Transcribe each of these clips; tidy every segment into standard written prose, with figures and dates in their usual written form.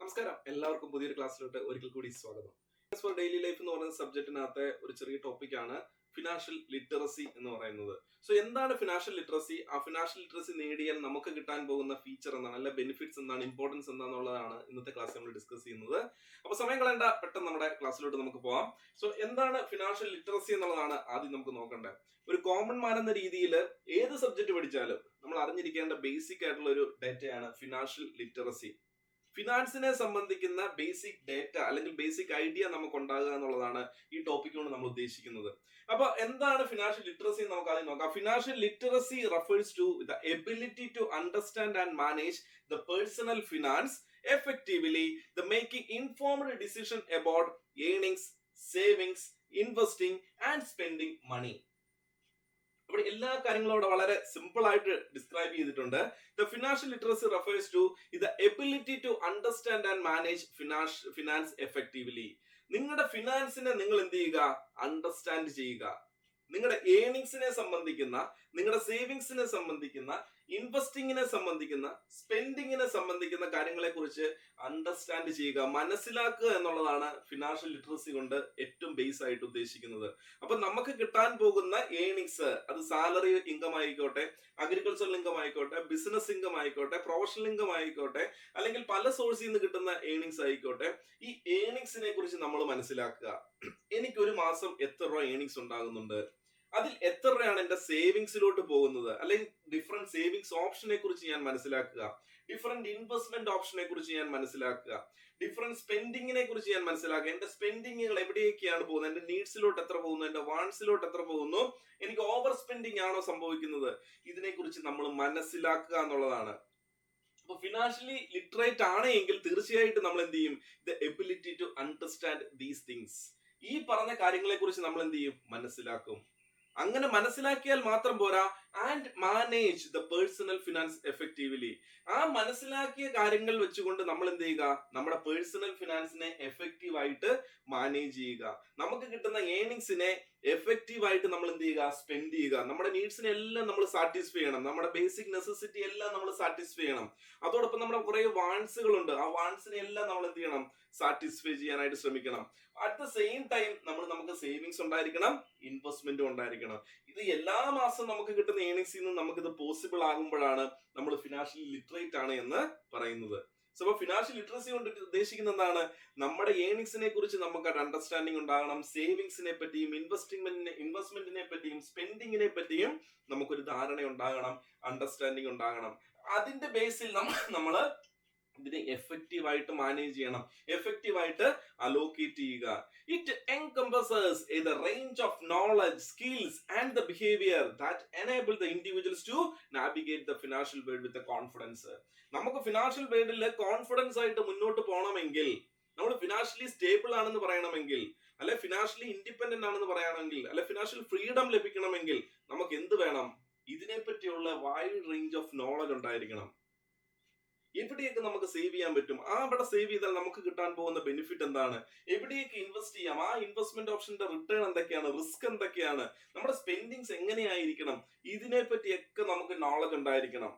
നമസ്കാരം, എല്ലാവർക്കും പുതിയൊരു ക്ലാസ്സിലോട്ട് ഒരിക്കൽ കൂടി സ്വാഗതം. ഫോർ ഡെയിലി ലൈഫ് എന്ന് പറയുന്ന സബ്ജക്റ്റിനകത്തെ ഒരു ചെറിയ ടോപ്പിക്കാണ് ഫിനാൻഷ്യൽ ലിറ്ററസി എന്ന് പറയുന്നത്. സോ എന്താണ് ഫിനാൻഷ്യൽ ലിറ്ററസി? ആ ഫിനാൻഷ്യൽ ലിറ്ററസി നേടിയാൽ നമുക്ക് കിട്ടാൻ പോകുന്ന ഫീച്ചർ എന്താണ്, അല്ല ബെനിഫിറ്റ്സ് എന്താണ്, ഇമ്പോർട്ടൻസ് എന്താണെന്നുള്ളതാണ് ഇന്നത്തെ ക്ലാസ് നമ്മൾ ഡിസ്കസ് ചെയ്യുന്നത്. അപ്പൊ സമയം കളയേണ്ട, പെട്ടെന്ന് നമ്മുടെ ക്ലാസ്സിലോട്ട് നമുക്ക് പോവാം. സോ എന്താണ് ഫിനാൻഷ്യൽ ലിറ്ററസി എന്നുള്ളതാണ് ആദ്യം നമുക്ക് നോക്കേണ്ടത്. ഒരു കോമൺ മാൻ എന്ന രീതിയിൽ ഏത് സബ്ജക്ട് പഠിച്ചാലും നമ്മൾ അറിഞ്ഞിരിക്കേണ്ട ബേസിക് ആയിട്ടുള്ള ഒരു ഡേറ്റയാണ് ഫിനാൻഷ്യൽ ലിറ്ററസി. ഫിനാൻസിനെ സംബന്ധിക്കുന്ന ബേസിക് ഡേറ്റ അല്ലെങ്കിൽ ബേസിക് ഐഡിയ നമുക്ക് ഉണ്ടാകുക എന്നുള്ളതാണ് ഈ ടോപ്പിക് കൊണ്ട് നമ്മൾ ഉദ്ദേശിക്കുന്നത്. അപ്പൊ എന്താണ് ഫിനാൻഷ്യൽ ലിറ്ററസി എന്ന് നമുക്ക് ആദ്യം നോക്കാം. Financial literacy refers to the ability to understand and manage the personal finance effectively, the making informed decision about earnings, savings, investing and spending money. അവിടെ എല്ലാ കാര്യങ്ങളും അവിടെ വളരെ സിമ്പിൾ ആയിട്ട് ഡിസ്ക്രൈബ് ചെയ്തിട്ടുണ്ട്. The financial literacy refers to the ability to understand and manage finance effectively. നിങ്ങളുടെ ഫിനാൻസിനെ നിങ്ങൾ എന്ത് ചെയ്യുക? അണ്ടർസ്റ്റാൻഡ് ചെയ്യുക. നിങ്ങളുടെ ഏർണിങ്സിനെ സംബന്ധിക്കുന്ന, നിങ്ങളുടെ സേവിങ്സിനെ സംബന്ധിക്കുന്ന, ഇൻവെസ്റ്റിങ്ങിനെ സംബന്ധിക്കുന്ന, സ്പെൻഡിങ്ങിനെ സംബന്ധിക്കുന്ന കാര്യങ്ങളെ കുറിച്ച് അണ്ടർസ്റ്റാൻഡ് ചെയ്യുക, മനസ്സിലാക്കുക എന്നുള്ളതാണ് ഫിനാൻഷ്യൽ ലിറ്ററസി കൊണ്ട് ഏറ്റവും ബേസ് ആയിട്ട് ഉദ്ദേശിക്കുന്നത്. അപ്പൊ നമുക്ക് കിട്ടാൻ പോകുന്ന ഏർണിങ്സ്, അത് സാലറി ഇൻകം ആയിക്കോട്ടെ, അഗ്രികൾച്ചറൽ ഇൻകം ആയിക്കോട്ടെ, ബിസിനസ് ഇൻകം ആയിക്കോട്ടെ, പ്രൊഫഷണൽ ഇൻകം ആയിക്കോട്ടെ, അല്ലെങ്കിൽ പല സോഴ്സിൽ നിന്ന് കിട്ടുന്ന ഏർണിങ്സ് ആയിക്കോട്ടെ, ഈ ഏർണിങ്സിനെ കുറിച്ച് നമ്മൾ മനസ്സിലാക്കുക. എനിക്ക് ഒരു മാസം എത്ര രൂപ ഏർണിങ്സ് ഉണ്ടാകുന്നുണ്ട്, അതിൽ എത്ര രൂപയാണ് എന്റെ സേവിങ്സിലോട്ട് പോകുന്നത്, അല്ലെങ്കിൽ ഡിഫറെന്റ് സേവിങ്സ് ഓപ്ഷനെ കുറിച്ച് ഞാൻ മനസ്സിലാക്കുക, ഡിഫറെന്റ് ഇൻവെസ്റ്റ്മെന്റ് ഓപ്ഷനെ കുറിച്ച് ഞാൻ മനസ്സിലാക്കുക, ഡിഫറെന്റ് സ്പെൻഡിങ്ങിനെ കുറിച്ച് ഞാൻ മനസ്സിലാക്കുക. എന്റെ സ്പെൻഡിങ്ങുകൾ എവിടെയൊക്കെയാണ് പോകുന്നത്, എന്റെ നീഡ്സിലോട്ട് എത്ര പോകുന്നു, എന്റെ വാണ്ട്സിലോട്ട് എത്ര പോകുന്നു, എനിക്ക് ഓവർ സ്പെൻഡിങ് ആണോ സംഭവിക്കുന്നത്, ഇതിനെ കുറിച്ച് നമ്മൾ മനസ്സിലാക്കുക എന്നുള്ളതാണ്. അപ്പൊ ഫിനാൻഷ്യലി ലിറ്ററേറ്റ് ആണെങ്കിൽ തീർച്ചയായിട്ടും നമ്മൾ എന്ത് ചെയ്യും? The ability to understand these things. ഈ പറഞ്ഞ കാര്യങ്ങളെ കുറിച്ച് നമ്മൾ എന്ത് ചെയ്യും? മനസ്സിലാക്കും. അങ്ങനെ മനസ്സിലാക്കിയാൽ മാത്രം പോരാ, and manage the personal finance effectively. ആ മനസ്സിലാക്കിയ കാര്യങ്ങൾ വെച്ചുകൊണ്ട് നമ്മൾ എന്ത് ചെയ്യുക? നമ്മുടെ പേഴ്സണൽ ഫിനാൻസിനെ എഫക്റ്റീവ് ആയിട്ട് മാനേജ് ചെയ്യുക. നമുക്ക് കിട്ടുന്ന ഏർണിങ്സിനെ എഫക്റ്റീവ് ആയിട്ട് നമ്മൾ എന്ത് ചെയ്യുക? സ്പെൻഡ് ചെയ്യുക. നമ്മുടെ നീഡ്സിനെ എല്ലാം നമ്മൾ സാറ്റിസ്ഫൈ ചെയ്യണം. നമ്മുടെ ബേസിക് നെസസിറ്റി എല്ലാം നമ്മൾ സാറ്റിസ്ഫൈ ചെയ്യണം. അതോടൊപ്പം നമ്മുടെ കുറെ വാണ്ട്സുകളുണ്ട്, ആ വാണ്ട്സിനെ എല്ലാം നമ്മൾ എന്ത് ചെയ്യണം? സാറ്റിസ്ഫൈ ചെയ്യാനായിട്ട് ശ്രമിക്കണം. അറ്റ് ദ സെയിം ടൈം നമുക്ക് സേവിങ്സ് ഉണ്ടായിരിക്കണം, ഇൻവെസ്റ്റ്മെന്റും ഉണ്ടായിരിക്കണം. ഇത് എല്ലാ മാസവും നമുക്ക് കിട്ടുന്ന ഏർണിങ്സിൽ നിന്ന് നമുക്കിത് പോസിബിൾ ആകുമ്പോഴാണ് നമ്മൾ ഫിനാൻഷ്യലി ലിറ്ററേറ്റ് ആണ് എന്ന് പറയുന്നത്. സോ ഫിനാൻഷ്യൽ ലിറ്ററസി കൊണ്ട് ഉദ്ദേശിക്കുന്നത് എന്താണ്? നമ്മുടെ ഏർണിങ്സിനെ കുറിച്ച് നമുക്ക് ഒരു അണ്ടർസ്റ്റാൻഡിംഗ് ഉണ്ടാകണം, സേവിങ്സിനെ പറ്റിയും ഇൻവെസ്റ്റ്മെന്റിനെ പറ്റിയും സ്പെൻഡിങ്ങിനെ പറ്റിയും നമുക്കൊരു ധാരണ ഉണ്ടാകണം, അണ്ടർസ്റ്റാൻഡിംഗ് ഉണ്ടാകണം. അതിന്റെ ബേസിൽ നമ്മൾ ഇതിനെ എഫക്റ്റീവ് ആയിട്ട് മാനേജ് ചെയ്യണം, എഫക്റ്റീവ് ആയിട്ട് അലോക്കേറ്റ് ചെയ്യുക. It encompasses the range of knowledge, skills and the behavior that enable the individuals to navigate the financial world with the confidence. നമുക്ക് ഫിനാൻഷ്യൽ വേൾഡിൽ കോൺഫിഡൻസ് ആയിട്ട് മുന്നോട്ട് പോകണമെങ്കിൽ, നമ്മൾ ഫിനാൻഷ്യലി സ്റ്റേബിൾ ആണെന്ന് പറയണമെങ്കിൽ, അല്ലെ ഫിനാൻഷ്യലി ഇൻഡിപെൻഡന്റ് ആണെന്ന് പറയണമെങ്കിൽ, അല്ലെ ഫിനാൻഷ്യൽ ഫ്രീഡം ലഭിക്കണമെങ്കിൽ നമുക്ക് എന്ത് വേണം? ഇതിനെ പറ്റിയുള്ള വൈഡ് റേഞ്ച് ഓഫ് നോളജ് ഉണ്ടായിരിക്കണം. എവിടെയൊക്കെ നമുക്ക് സേവ് ചെയ്യാൻ പറ്റും, അവിടെ സേവ് ചെയ്താൽ നമുക്ക് കിട്ടാൻ പോകുന്ന ബെനിഫിറ്റ് എന്താണ്, എവിടെയൊക്കെ ഇൻവെസ്റ്റ് ചെയ്യാം, ആ ഇൻവെസ്റ്റ്മെന്റ് ഓപ്ഷന്റെ റിട്ടേൺ എന്തൊക്കെയാണ്, റിസ്ക് എന്തൊക്കെയാണ്, നമ്മുടെ സ്പെൻഡിങ്സ് എങ്ങനെയായിരിക്കണം, ഇതിനെ പറ്റിയൊക്കെ നമുക്ക് നോളജ് ഉണ്ടായിരിക്കണം.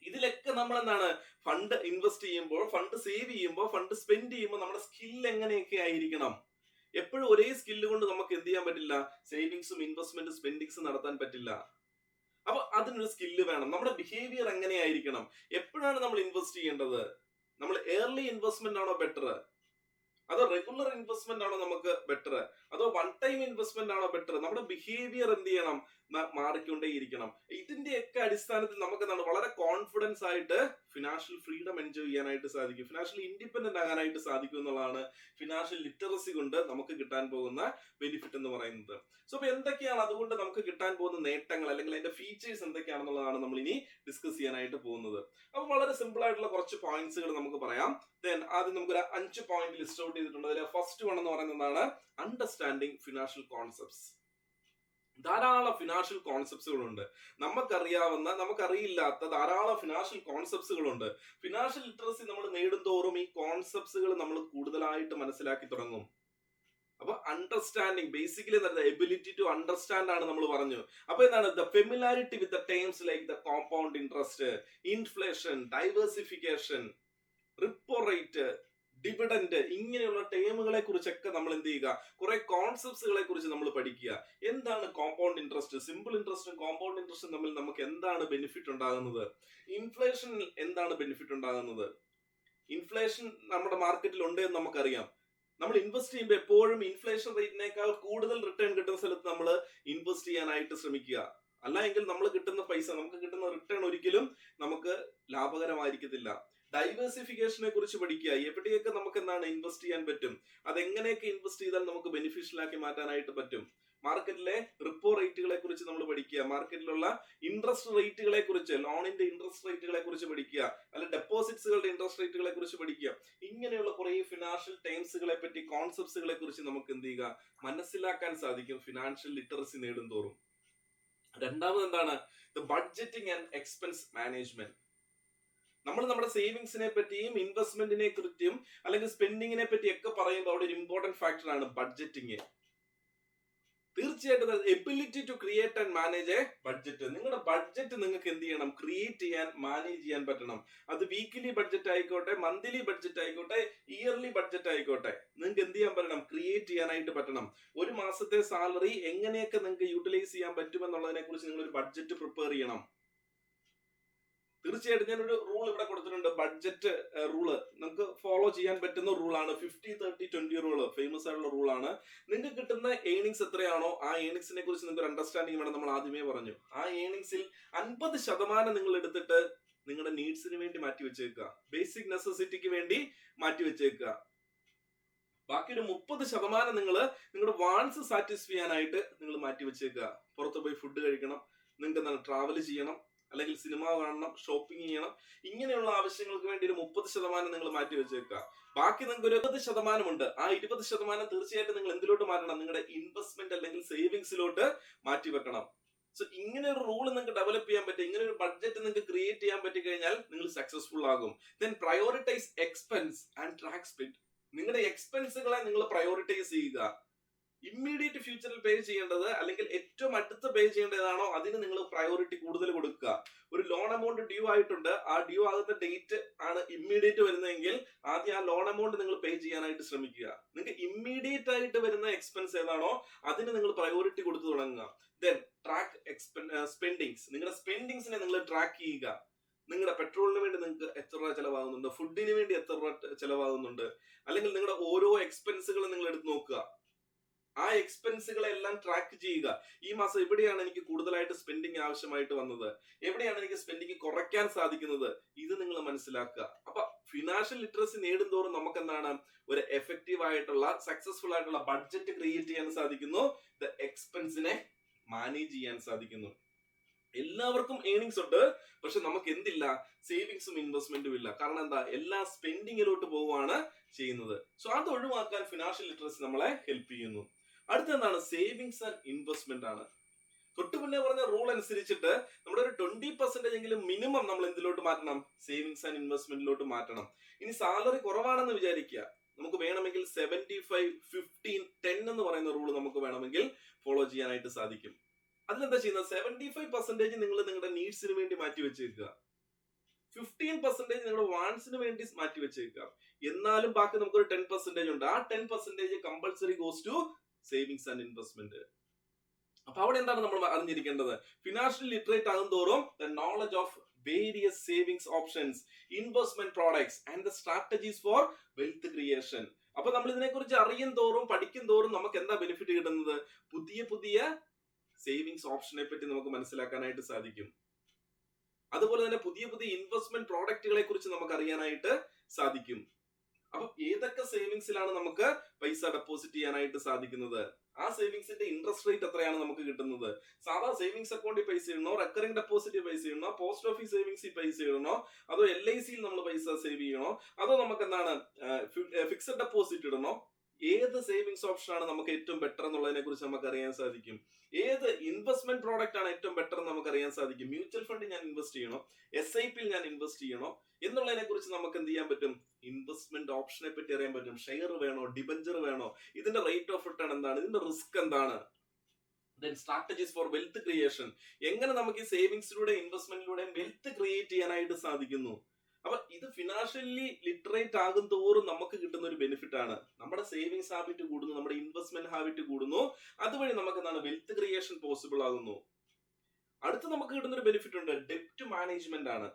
ഇതിലൊക്കെ നമ്മൾ എന്താണ്, ഫണ്ട് ഇൻവെസ്റ്റ് ചെയ്യുമ്പോൾ, ഫണ്ട് സേവ് ചെയ്യുമ്പോൾ, ഫണ്ട് സ്പെൻഡ് ചെയ്യുമ്പോൾ നമ്മുടെ സ്കിൽ എങ്ങനെയൊക്കെ ആയിരിക്കണം. എപ്പോഴും ഒരേ സ്കില്ല് കൊണ്ട് നമുക്ക് എന്ത് ചെയ്യാൻ പറ്റില്ല? സേവിങ്സും ഇൻവെസ്റ്റ്മെന്റും സ്പെൻഡിങ്സും നടത്താൻ പറ്റില്ല. അപ്പൊ അതിനൊരു സ്കില്ല് വേണം. നമ്മുടെ ബിഹേവിയർ എങ്ങനെയായിരിക്കണം, എപ്പോഴാണ് നമ്മൾ ഇൻവെസ്റ്റ് ചെയ്യേണ്ടത്, നമ്മൾ ഏർലി ഇൻവെസ്റ്റ്മെന്റ് ആണോ ബെറ്റർ, അതോ റെഗുലർ ഇൻവെസ്റ്റ്മെന്റ് ആണോ നമുക്ക് ബെറ്റർ, അതോ വൺ ടൈം ഇൻവെസ്റ്റ്മെന്റ് ആണോ ബെറ്റർ, നമ്മുടെ ബിഹേവിയർ എന്ത് ചെയ്യണം? മാറിക്കൊണ്ടേയിരിക്കണം. ഇതിന്റെയൊക്കെ അടിസ്ഥാനത്തിൽ നമുക്ക് എന്താണ് വളരെ കോൺഫിഡൻസ് ആയിട്ട് ഫിനാൻഷ്യൽ ഫ്രീഡം എൻജോയ് ചെയ്യാനായിട്ട് സാധിക്കും, ഫിനാൻഷ്യലി ഇൻഡിപെൻഡന്റ് ആകാനായിട്ട് സാധിക്കും എന്നുള്ളതാണ് ഫിനാൻഷ്യൽ ലിറ്ററസി കൊണ്ട് നമുക്ക് കിട്ടാൻ പോകുന്ന ബെനിഫിറ്റ് എന്ന് പറയുന്നത്. സോ അപ്പൊ എന്തൊക്കെയാണ് അതുകൊണ്ട് നമുക്ക് കിട്ടാൻ പോകുന്ന നേട്ടങ്ങൾ, അല്ലെങ്കിൽ അതിന്റെ ഫീച്ചേഴ്സ് എന്തൊക്കെയാണെന്നുള്ളതാണ് നമ്മൾ ഇനി ഡിസ്കസ് ചെയ്യാനായിട്ട് പോകുന്നത്. അപ്പൊ വളരെ സിമ്പിൾ ആയിട്ടുള്ള കുറച്ച് പോയിന്റ്സുകൾ നമുക്ക് പറയാം. ദെൻ ആദ്യം നമുക്കൊരു 5 പോയിന്റ് ലിസ്റ്റ് ഔട്ട് ചെയ്തിട്ടുണ്ട്. അതിൽ ഫസ്റ്റ് വൺ എന്ന് പറയുന്നത് എന്താണ്? Understanding financial concepts. ധാരാളം ഫിനാൻഷ്യൽ കോൺസെപ്റ്റ്സുകളുണ്ട്, നമുക്കറിയാവുന്ന നമുക്കറിയില്ലാത്ത ധാരാളം ഫിനാൻഷ്യൽ കോൺസെപ്റ്റ്സുകളുണ്ട്. ഫിനാൻഷ്യൽ ലിറ്ററസി നമ്മൾ നേടുന്തോറും ഈ കോൺസെപ്റ്റ്സുകൾ നമ്മൾ കൂടുതലായിട്ട് മനസ്സിലാക്കി തുടങ്ങും. അപ്പൊ understanding basically ability to understand ആണ് നമ്മൾ പറഞ്ഞു. അപ്പൊ എന്താണ്? The familiarity with the terms like the compound interest, inflation, diversification, repo rate, dividend, ഇങ്ങനെയുള്ള ടേമുകളെ കുറിച്ചൊക്കെ നമ്മൾ എന്ത് ചെയ്യുക, കുറെ കോൺസെപ്റ്റുകളെ കുറിച്ച് നമ്മൾ പഠിക്കുക. എന്താണ് കോമ്പൗണ്ട് ഇൻട്രസ്റ്റ്, സിമ്പിൾ ഇൻട്രസ്റ്റും കോമ്പൗണ്ട് ഇൻട്രസ്റ്റും തമ്മിൽ നമുക്ക് എന്താണ് ബെനിഫിറ്റ് ഉണ്ടാകുന്നത്, ഇൻഫ്ലേഷൻ എന്താണ് ബെനിഫിറ്റ് ഉണ്ടാകുന്നത്. ഇൻഫ്ലേഷൻ നമ്മുടെ മാർക്കറ്റിൽ ഉണ്ട് എന്ന് നമുക്കറിയാം. നമ്മൾ ഇൻവെസ്റ്റ് ചെയ്യുമ്പോൾ എപ്പോഴും ഇൻഫ്ലേഷൻ റേറ്റിനേക്കാൾ കൂടുതൽ റിട്ടേൺ കിട്ടുന്ന സ്ഥലത്ത് നമ്മൾ ഇൻവെസ്റ്റ് ചെയ്യാനായിട്ട് ശ്രമിക്കുക. അല്ല എങ്കിൽ നമ്മൾ കിട്ടുന്ന പൈസ, നമുക്ക് കിട്ടുന്ന റിട്ടേൺ ഒരിക്കലും നമുക്ക് ലാഭകരമായിരിക്കത്തില്ല. ഡൈവേഴ്സിഫിക്കേഷനെ കുറിച്ച് പഠിക്കുക. എവിടെയൊക്കെ നമുക്ക് എന്താണ് ഇൻവെസ്റ്റ് ചെയ്യാൻ പറ്റും, അതെങ്ങനെയൊക്കെ ഇൻവെസ്റ്റ് ചെയ്താൽ നമുക്ക് ബെനിഫിഷ്യൽ ആക്കി മാറ്റാനായിട്ട് പറ്റും. മാർക്കറ്റിലെ റിപ്പോ റേറ്റുകളെ കുറിച്ച് നമ്മൾ പഠിക്കുക. മാർക്കറ്റിലുള്ള ഇൻട്രസ്റ്റ് റേറ്റുകളെ കുറിച്ച്, ലോണിന്റെ ഇൻട്രസ്റ്റ് റേറ്റുകളെ കുറിച്ച് പഠിക്കുക, അല്ലെ ഡെപ്പോസിറ്റ്സുകളുടെ ഇൻട്രസ്റ്റ് റേറ്റുകളെ കുറിച്ച് പഠിക്കുക. ഇങ്ങനെയുള്ള കുറെ ഫിനാൻഷ്യൽ ടേംസുകളെ പറ്റി, കോൺസെപ്റ്റുകളെ കുറിച്ച് നമുക്ക് എന്ത് ചെയ്യുക, മനസ്സിലാക്കാൻ സാധിക്കും ഫിനാൻഷ്യൽ ലിറ്ററസി നേടും തോറും. രണ്ടാമത് എന്താണ്, ബഡ്ജറ്റിംഗ് ആൻഡ് എക്സ്പെൻസ് മാനേജ്മെന്റ്. നമ്മൾ നമ്മുടെ സേവിങ്സിനെ പറ്റിയും ഇൻവെസ്റ്റ്മെന്റിനെ കുറിച്ചും അല്ലെങ്കിൽ സ്പെൻഡിങ്ങിനെ പറ്റിയൊക്കെ പറയുമ്പോൾ അവിടെ ഒരു ഇമ്പോർട്ടന്റ് ഫാക്ടർ ആണ് ബഡ്ജറ്റിംഗ്. തീർച്ചയായിട്ടും ability to create and manage a budget. നിങ്ങളുടെ ബഡ്ജറ്റ് നിങ്ങൾക്ക് എന്ത് ചെയ്യണം, ക്രിയേറ്റ് ചെയ്യാൻ, മാനേജ് ചെയ്യാൻ പറ്റണം. അത് വീക്കിലി ബഡ്ജറ്റ് ആയിക്കോട്ടെ, മന്ത്ലി ബഡ്ജറ്റ് ആയിക്കോട്ടെ, ഇയർലി ബഡ്ജറ്റ് ആയിക്കോട്ടെ, നിങ്ങൾക്ക് എന്ത് ചെയ്യാൻ പറ്റണം, ക്രിയേറ്റ് ചെയ്യാനായിട്ട് പറ്റണം. ഒരു മാസത്തെ സാലറി എങ്ങനെയൊക്കെ നിങ്ങൾക്ക് യൂട്ടിലൈസ് ചെയ്യാൻ പറ്റുമെന്നുള്ളതിനെ കുറിച്ച് നിങ്ങൾ ഒരു ബഡ്ജറ്റ് പ്രിപ്പയർ ചെയ്യണം. തീർച്ചയായിട്ടും ഞാനൊരു റൂൾ ഇവിടെ കൊടുത്തിട്ടുണ്ട്, ബഡ്ജറ്റ് റൂള്. നമുക്ക് ഫോളോ ചെയ്യാൻ പറ്റുന്ന റൂളാണ് 50-30-20 റൂള്. ഫേമസ് ആയിട്ടുള്ള റൂളാണ്. നിങ്ങൾക്ക് കിട്ടുന്ന ഏണിങ്സ് എത്രയാണോ ആ ഏണിങ്സിനെ കുറിച്ച് നിങ്ങൾക്ക് ഒരു അണ്ടർസ്റ്റാൻഡിങ് വേണം. നമ്മൾ ആദ്യമേ പറഞ്ഞു, ആ ഏണിങ്സിൽ 50% നിങ്ങൾ എടുത്തിട്ട് നിങ്ങളുടെ നീഡ്സിന് വേണ്ടി മാറ്റി വെച്ചേക്കുക, ബേസിക് നെസസിറ്റിക്ക് വേണ്ടി മാറ്റി വെച്ചേക്കുക. ബാക്കി ഒരു 30% നിങ്ങൾ നിങ്ങളുടെ വാൺസ് സാറ്റിസ്ഫൈ ചെയ്യാനായിട്ട് നിങ്ങൾ മാറ്റി വെച്ചേക്കുക. പുറത്ത് പോയി ഫുഡ് കഴിക്കണം, നിങ്ങൾക്ക് എന്താണ് ട്രാവൽ ചെയ്യണം, അല്ലെങ്കിൽ സിനിമ കാണണം, ഷോപ്പിംഗ് ചെയ്യണം, ഇങ്ങനെയുള്ള ആവശ്യങ്ങൾക്ക് വേണ്ടി ഒരു 30% നിങ്ങൾ മാറ്റി വെച്ചേക്കുക. ബാക്കി നിങ്ങൾക്ക് ഒരു 20% ഉണ്ട്. ആ 20% തീർച്ചയായിട്ടും നിങ്ങൾ എന്തിലോട്ട് മാറ്റണം, നിങ്ങളുടെ ഇൻവെസ്റ്റ്മെന്റ് അല്ലെങ്കിൽ സേവിങ്സിലോട്ട് മാറ്റി വെക്കണം. സോ ഇങ്ങനെ ഒരു റൂൾ നിങ്ങൾക്ക് ഡെവലപ്പ് ചെയ്യാൻ പറ്റും, ഇങ്ങനെ ഒരു ബഡ്ജറ്റ് നിങ്ങൾക്ക് ക്രിയേറ്റ് ചെയ്യാൻ പറ്റി കഴിഞ്ഞാൽ നിങ്ങൾ സക്സസ്ഫുൾ ആകും. Then prioritize expense and track spend. നിങ്ങളുടെ എക്സ്പെൻസുകളെ നിങ്ങൾ പ്രയോറിറ്റൈസ് ചെയ്യുക. ഇമ്മീഡിയറ്റ് ഫ്യൂച്ചറിൽ പേ ചെയ്യേണ്ടത് അല്ലെങ്കിൽ ഏറ്റവും അടുത്ത് പേ ചെയ്യേണ്ടതാണോ അതിന് നിങ്ങൾ പ്രയോറിറ്റി കൂടുതൽ കൊടുക്കുക. ഒരു ലോൺ എമൗണ്ട് ഡ്യൂ ആയിട്ടുണ്ട്, ആ ഡ്യൂ ആകുന്ന ഡേറ്റ് ആണ് ഇമ്മീഡിയറ്റ് വരുന്നതെങ്കിൽ ആദ്യം ആ ലോൺ എമൗണ്ട് നിങ്ങൾ പേ ചെയ്യാനായിട്ട് ശ്രമിക്കുക. നിങ്ങൾക്ക് ഇമ്മീഡിയറ്റ് ആയിട്ട് വരുന്ന എക്സ്പെൻസ് ഏതാണോ അതിന് നിങ്ങൾ പ്രയോറിറ്റി കൊടുത്തു തുടങ്ങുക. Then track spendings. നിങ്ങളുടെ സ്പെൻഡിങ്സിനെ നിങ്ങൾ ട്രാക്ക് ചെയ്യുക. നിങ്ങളുടെ പെട്രോളിന് വേണ്ടി നിങ്ങൾക്ക് എത്ര രൂപ ചെലവാകുന്നുണ്ട്, ഫുഡിന് വേണ്ടി എത്ര രൂപ ചെലവാകുന്നുണ്ട്, അല്ലെങ്കിൽ നിങ്ങളുടെ ഓരോ എക്സ്പെൻസുകളും നിങ്ങൾ എടുത്ത് നോക്കുക. ആ എക്സ്പെൻസുകളെല്ലാം ട്രാക്ക് ചെയ്യുക. ഈ മാസം എവിടെയാണ് എനിക്ക് കൂടുതലായിട്ട് സ്പെൻഡിങ് ആവശ്യമായിട്ട് വന്നത്, എവിടെയാണ് എനിക്ക് സ്പെൻഡിങ് കുറയ്ക്കാൻ സാധിക്കുന്നത്, ഇത് നിങ്ങൾ മനസ്സിലാക്കുക. അപ്പൊ ഫിനാൻഷ്യൽ ലിറ്ററസി നേടും തോറും നമുക്ക് എന്താണ്, ഒരു എഫക്റ്റീവ് ആയിട്ടുള്ള സക്സസ്ഫുൾ ആയിട്ടുള്ള ബഡ്ജറ്റ് ക്രിയേറ്റ് ചെയ്യാൻ സാധിക്കുന്നു, എക്സ്പെൻസിനെ മാനേജ് ചെയ്യാൻ സാധിക്കുന്നു. എല്ലാവർക്കും ഏണിങ്സ് ഉണ്ട്, പക്ഷെ നമുക്ക് എന്തില്ല, സേവിങ്സും ഇൻവെസ്റ്റ്മെന്റും ഇല്ല. കാരണം എന്താ, എല്ലാ സ്പെൻഡിങ്ങിലോട്ട് പോവുകയാണ് ചെയ്യുന്നത്. സോ അത് ഒഴിവാക്കാൻ ഫിനാൻഷ്യൽ ലിറ്ററസി നമ്മളെ ഹെൽപ്പ് ചെയ്യുന്നു. അടുത്ത എന്താണ്, സേവിങ്സ് ആൻഡ് ഇൻവെസ്റ്റ്മെന്റ് ആണ്. തൊട്ടു മുന്നേ പറഞ്ഞ റൂൾ അനുസരിച്ചിട്ട് നമ്മുടെ ഒരു 20% എങ്കിലും മിനിമം നമ്മൾ എന്തിലോട്ട് മാറ്റണം, സേവിങ്സ് ആൻഡ് ഇൻവെസ്റ്റ്മെന്റിലോട്ട് മാറ്റണം. ഇനി സാലറി കുറവാണെന്ന് വിചാരിക്കുക, നമുക്ക് വേണമെങ്കിൽ 75-15-10 എന്ന് പറയുന്ന റൂൾ നമുക്ക് വേണമെങ്കിൽ ഫോളോ ചെയ്യാനായിട്ട് സാധിക്കും. അതിലെന്താ ചെയ്യുന്നത്, 75% നിങ്ങൾ നിങ്ങളുടെ നീഡ്സിന് വേണ്ടി മാറ്റി വെച്ചേക്കുക, 15% നിങ്ങളുടെ വാൺസിന് വേണ്ടി മാറ്റി വെച്ചേക്കുക. എന്നാലും ബാക്കി നമുക്കൊരു 10% ഉണ്ട്. ആ 10% compulsory goes to savings and investment. അപ്പൊ അവിടെ എന്താണ് നമ്മൾ അറിഞ്ഞിരിക്കേണ്ടത്, ഫിനാൻഷ്യൽ ലിറ്ററേറ്റ് ആകും തോറും the knowledge of various savings options, investment products and the strategies for wealth creation. അപ്പൊ നമ്മൾ ഇതിനെ കുറിച്ച് അറിയും തോറും പഠിക്കും തോറും നമുക്ക് എന്താ ബെനിഫിറ്റ് കിട്ടുന്നത്, പുതിയ പുതിയ സേവിങ്സ് ഓപ്ഷനെ പറ്റി നമുക്ക് മനസ്സിലാക്കാനായിട്ട് സാധിക്കും. അതുപോലെ തന്നെ പുതിയ പുതിയ ഇൻവെസ്റ്റ്മെന്റ് പ്രോഡക്റ്റുകളെ കുറിച്ച് നമുക്ക് അറിയാനായിട്ട് സാധിക്കും. അപ്പൊ ഏതൊക്കെ സേവിങ്സിലാണ് നമുക്ക് പൈസ ഡെപ്പോസിറ്റ് ചെയ്യാനായിട്ട് സാധിക്കുന്നത്, ആ സേവിങ്സിന്റെ ഇൻട്രസ്റ്റ് റേറ്റ് എത്രയാണ് നമുക്ക് കിട്ടുന്നത്, സാധാ സേവിങ്സ് അക്കൗണ്ടിൽ പൈസ ഇടണോ, റെക്കറിംഗ് ഡെപ്പോസിറ്റ് പൈസ ഇടണോ, പോസ്റ്റ് ഓഫീസ് സേവിങ്സിൽ പൈസ ഇടണോ, അതോ LICയിൽ നമ്മൾ പൈസ സേവ് ചെയ്യണോ, അതോ നമുക്ക് എന്താണ് ഫിക്സഡ് ഡെപ്പോസിറ്റ് ഇടണോ, ഏത് സേവിങ്സ് ഓപ്ഷൻ ആണ് നമുക്ക് ഏറ്റവും ബെറ്റർ എന്നുള്ളതിനെ കുറിച്ച് നമുക്ക് അറിയാൻ സാധിക്കും. ഏത് ഇൻവെസ്റ്റ്മെന്റ് പ്രോഡക്റ്റ് ആണ് ഏറ്റവും ബെറ്റർ എന്ന് നമുക്ക് അറിയാൻ സാധിക്കും. മ്യൂച്വൽ ഫണ്ടിൽ ഞാൻ ഇൻവെസ്റ്റ് ചെയ്യണോ, SIP ഞാൻ ഇൻവെസ്റ്റ് ചെയ്യണോ എന്നുള്ളതിനെ കുറിച്ച് നമുക്ക് എന്ത് ചെയ്യാൻ പറ്റും, ഇൻവെസ്റ്റ്മെന്റ് ഓപ്ഷനെ പറ്റി അറിയാൻ പറ്റും. ഷെയർ വേണോ, ഡിബഞ്ചർ വേണോ, ഇതിന്റെ റേറ്റ് ഓഫ് റിട്ടേൺ എന്താണ്, ഇതിന്റെ റിസ്ക് എന്താണ്, then strategies for wealth creation, എങ്ങനെ നമുക്ക് ഈ സേവിങ്സിലൂടെ ഇൻവെസ്റ്റ്മെന്റിലൂടെ വെൽത്ത് ക്രിയേറ്റ് ചെയ്യാനായിട്ട് സാധിക്കുന്നു. അപ്പൊ ഇത് ഫിനാൻഷ്യലി ലിറ്ററേറ്റ് ആകും തോറും നമുക്ക് കിട്ടുന്ന ഒരു ബെനിഫിറ്റ് ആണ്. നമ്മുടെ സേവിങ്സ് ഹാബിറ്റ് കൂടുന്നു, നമ്മുടെ ഇൻവെസ്റ്റ്മെന്റ് ഹാബിറ്റ് കൂടുന്നു, അതുവഴി നമുക്ക് എന്താണ് വെൽത്ത് ക്രിയേഷൻ പോസിബിൾ ആകുന്നു. അടുത്ത് നമുക്ക് കിട്ടുന്ന ഒരു ബെനിഫിറ്റ് ഉണ്ട്, ഡെപ്റ്റ് മാനേജ്മെന്റ് ആണ്.